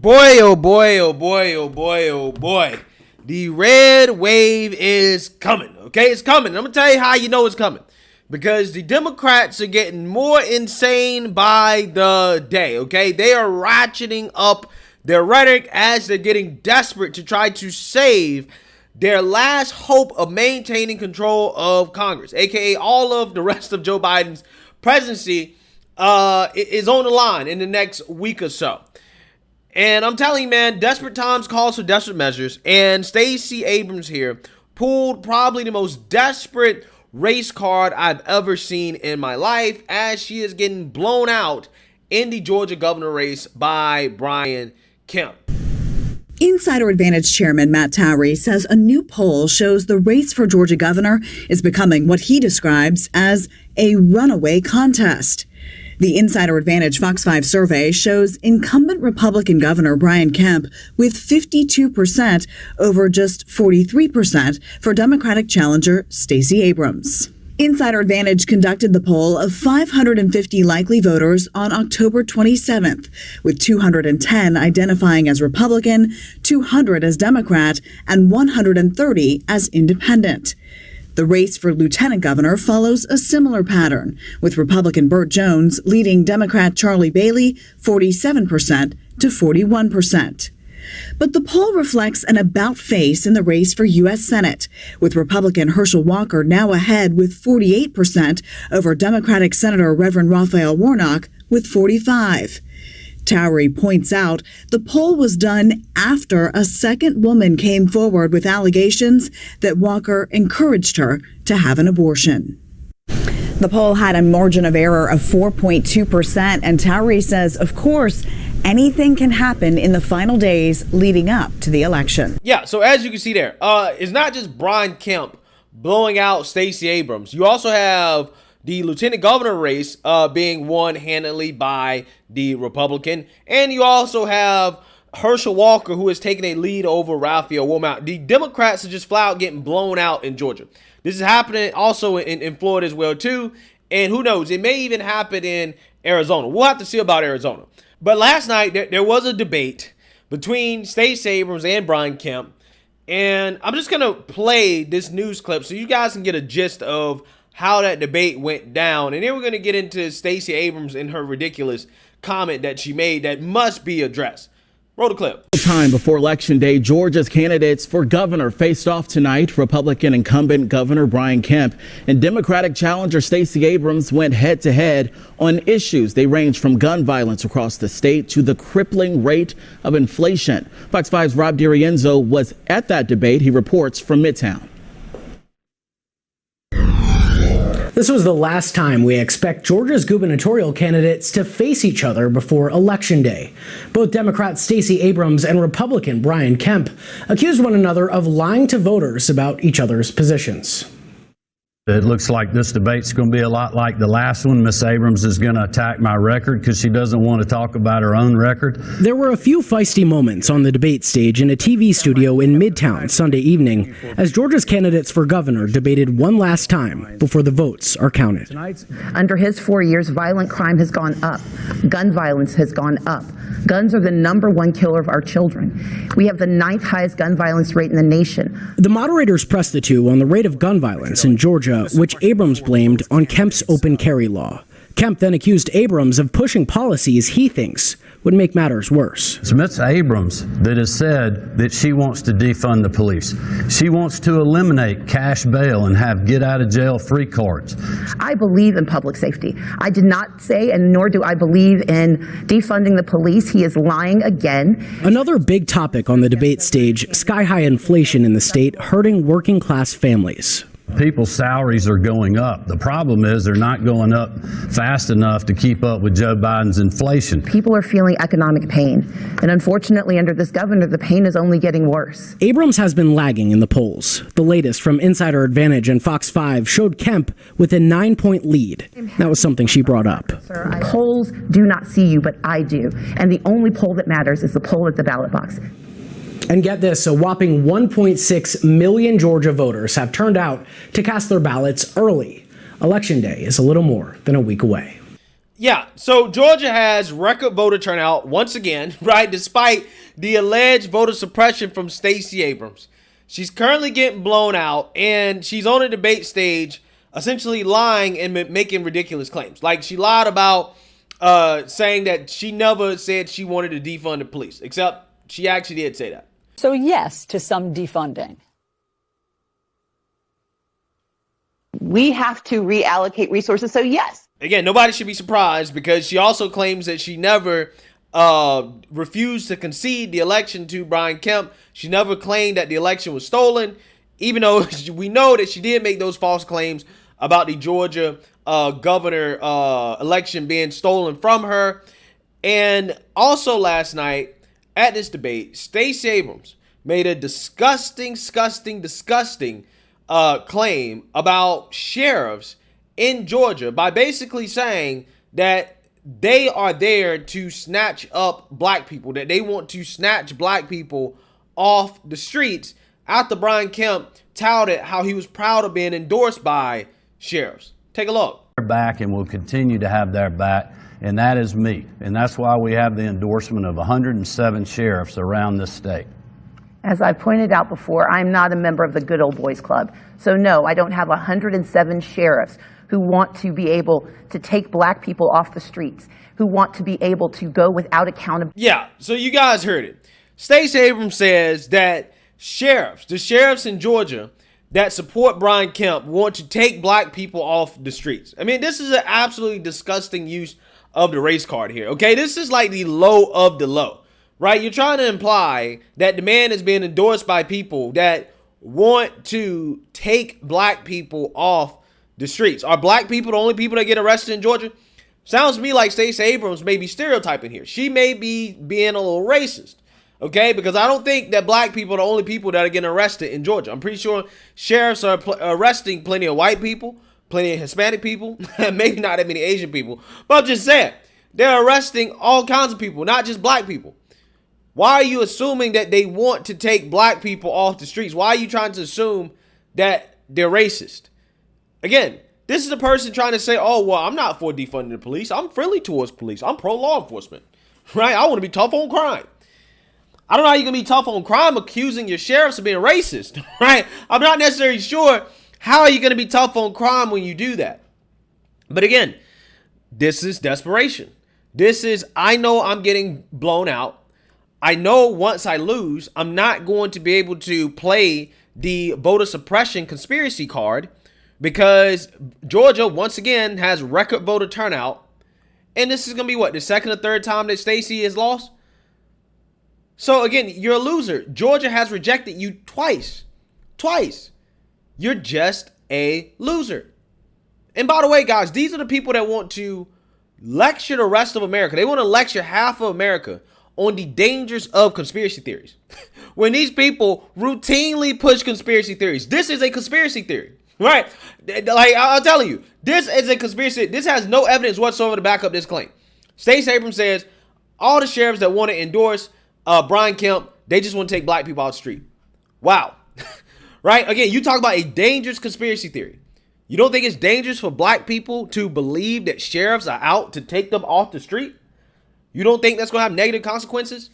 Boy, oh boy, oh boy, oh boy, oh boy. The red wave is coming, okay? It's coming. I'm going to tell you how you know it's coming. Because the Democrats are getting more insane by the day, okay? They are ratcheting up their rhetoric as they're getting desperate to try to save their last hope of maintaining control of Congress, aka all of the rest of Joe Biden's presidency is on the line in the next week or so. And I'm telling you, man, desperate times calls for desperate measures. And Stacey Abrams here pulled probably the most desperate race card I've ever seen in my life, as she is getting blown out in the Georgia governor race by Brian Kemp. Insider Advantage Chairman Matt Towery says a new poll shows the race for Georgia governor is becoming what he describes as a runaway contest. The Insider Advantage Fox 5 survey shows incumbent Republican Governor Brian Kemp with 52% over just 43% for Democratic challenger Stacey Abrams. Insider Advantage conducted the poll of 550 likely voters on October 27th, with 210 identifying as Republican, 200 as Democrat, and 130 as independent. The race for lieutenant governor follows a similar pattern, with Republican Burt Jones leading Democrat Charlie Bailey 47% to 41%. But the poll reflects an about face in the race for U.S. Senate, with Republican Herschel Walker now ahead with 48% over Democratic Senator Reverend Raphael Warnock with 45%. Towery points out the poll was done after a second woman came forward with allegations that Walker encouraged her to have an abortion. The poll had a margin of error of 4.2%, and Towery says, of course, anything can happen in the final days leading up to the election. Yeah, so as you can see there, it's not just Brian Kemp blowing out Stacey Abrams. You also have the lieutenant governor race being won handily by the Republican. And you also have Herschel Walker, who has taken a lead over Raphael Warnock. The Democrats are just flat out getting blown out in Georgia. This is happening also in Florida as well, too. And who knows, it may even happen in Arizona. We'll have to see about Arizona. But last night, there was a debate between Stacey Abrams and Brian Kemp. And I'm just going to play this news clip so you guys can get a gist of how that debate went down. And then we're going to get into Stacey Abrams and her ridiculous comment that she made that must be addressed. Roll the clip. Time before Election Day, Georgia's candidates for governor faced off tonight. Republican incumbent Governor Brian Kemp and Democratic challenger Stacey Abrams went head to head on issues. They range from gun violence across the state to the crippling rate of inflation. Fox 5's Rob DiRienzo was at that debate. He reports from Midtown. This was the last time we expect Georgia's gubernatorial candidates to face each other before Election Day. Both Democrat Stacey Abrams and Republican Brian Kemp accused one another of lying to voters about each other's positions. It looks like this debate's going to be a lot like the last one. Miss Abrams is going to attack my record because she doesn't want to talk about her own record. There were a few feisty moments on the debate stage in a TV studio in Midtown Sunday evening as Georgia's candidates for governor debated one last time before the votes are counted. Under his 4 years, violent crime has gone up. Gun violence has gone up. Guns are the #1 killer of our children. We have the 9th highest gun violence rate in the nation. The moderators pressed the two on the rate of gun violence in Georgia, which Abrams blamed on Kemp's open carry law. Kemp then accused Abrams of pushing policies he thinks would make matters worse. It's Miss Abrams that has said that she wants to defund the police. She wants to eliminate cash bail and have get-out-of-jail-free cards. I believe in public safety. I did not say, and nor do I believe in defunding the police. He is lying again. Another big topic on the debate stage, sky-high inflation in the state hurting working-class families. People's salaries are going up. The problem is they're not going up fast enough to keep up with Joe Biden's inflation. People are feeling economic pain. And unfortunately, under this governor, the pain is only getting worse. Abrams has been lagging in the polls. The latest from Insider Advantage and Fox 5 showed Kemp with a 9-point lead. That was something she brought up. Polls do not see you, but I do. And the only poll that matters is the poll at the ballot box. And get this, a whopping 1.6 million Georgia voters have turned out to cast their ballots early. Election Day is a little more than a week away. Yeah, so Georgia has record voter turnout once again, right? Despite the alleged voter suppression from Stacey Abrams. She's currently getting blown out, and she's on a debate stage essentially lying and making ridiculous claims. Like, she lied about saying that she never said she wanted to defund the police, except she actually did say that. So yes to some defunding. We have to reallocate resources. So yes. Again, nobody should be surprised, because she also claims that she never refused to concede the election to Brian Kemp. She never claimed that the election was stolen, even though we know that she did make those false claims about the Georgia governor election being stolen from her. And also last night at this debate, Stacey Abrams made a disgusting claim about sheriffs in Georgia by basically saying that they are there to snatch up black people, that they want to snatch black people off the streets, after Brian Kemp touted how he was proud of being endorsed by sheriffs. Take a look. Their back, and will continue to have their back, and that is me. And that's why we have the endorsement of 107 sheriffs around this state. As I pointed out before, I'm not a member of the Good Old Boys Club. So no, I don't have 107 sheriffs who want to be able to take black people off the streets, who want to be able to go without accountability. Yeah, so you guys heard it. Stacey Abrams says that the sheriffs in Georgia that support Brian Kemp want to take black people off the streets. I mean, this is an absolutely disgusting use of the race card here, okay? This is like the low of the low. Right, you're trying to imply that the man is being endorsed by people that want to take black people off the streets. Are black people the only people that get arrested in Georgia? Sounds to me like Stacey Abrams may be stereotyping here. She may be being a little racist, okay? Because I don't think that black people are the only people that are getting arrested in Georgia. I'm pretty sure sheriffs are arresting plenty of white people, plenty of Hispanic people, maybe not that many Asian people. But I'm just saying, they're arresting all kinds of people, not just black people. Why are you assuming that they want to take black people off the streets? Why are you trying to assume that they're racist? Again, this is a person trying to say, oh, well, I'm not for defunding the police. I'm friendly towards police. I'm pro-law enforcement, right? I want to be tough on crime. I don't know how you can be tough on crime accusing your sheriffs of being racist, right? I'm not necessarily sure how are you going to be tough on crime when you do that. But again, this is desperation. This is, I know I'm getting blown out. I know once I lose, I'm not going to be able to play the voter suppression conspiracy card, because Georgia, once again, has record voter turnout. And this is going to be what, the second or third time that Stacey has lost? So again, you're a loser. Georgia has rejected you twice. Twice. You're just a loser. And by the way, guys, these are the people that want to lecture the rest of America. They want to lecture half of America on the dangers of conspiracy theories. When these people routinely push conspiracy theories, this is a conspiracy theory, right? Like, I'm telling you, this is a conspiracy. This has no evidence whatsoever to back up this claim. Stacey Abrams says all the sheriffs that want to endorse Brian Kemp, they just want to take black people out the street. Wow. Right? Again, you talk about a dangerous conspiracy theory. You don't think it's dangerous for black people to believe that sheriffs are out to take them off the street? You don't think that's going to have negative consequences?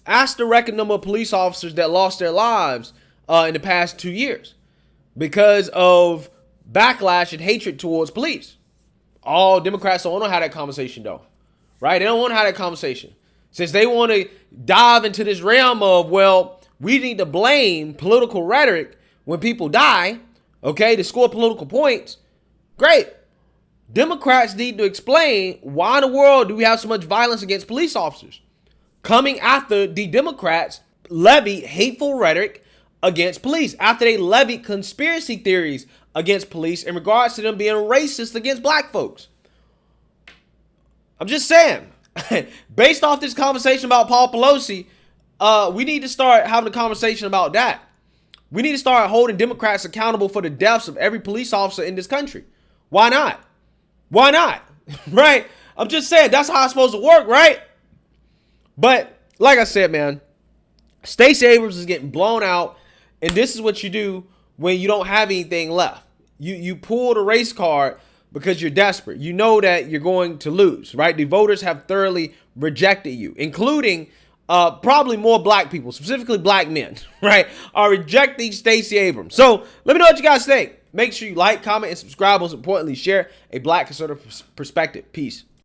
Ask the record number of police officers that lost their lives in the past 2 years because of backlash and hatred towards police. All Democrats don't want to have that conversation, though. Right? They don't want to have that conversation. Since they want to dive into this realm of, well, we need to blame political rhetoric when people die, okay, to score political points. Great. Democrats need to explain why in the world do we have so much violence against police officers coming after the Democrats levy hateful rhetoric against police, after they levy conspiracy theories against police in regards to them being racist against black folks. I'm just saying, based off this conversation about Paul Pelosi, we need to start having a conversation about that. We need to start holding Democrats accountable for the deaths of every police officer in this country. Why not? Why not? Right? I'm just saying, that's how it's supposed to work, right? But like I said, man, Stacey Abrams is getting blown out, and this is what you do when you don't have anything left. You pull the race card because you're desperate. You know that you're going to lose, right? The voters have thoroughly rejected you, including probably more black people, specifically black men, right, are rejecting Stacey Abrams. So let me know what you guys think. Make sure you like, comment, and subscribe. Most importantly, share a black conservative perspective. Peace.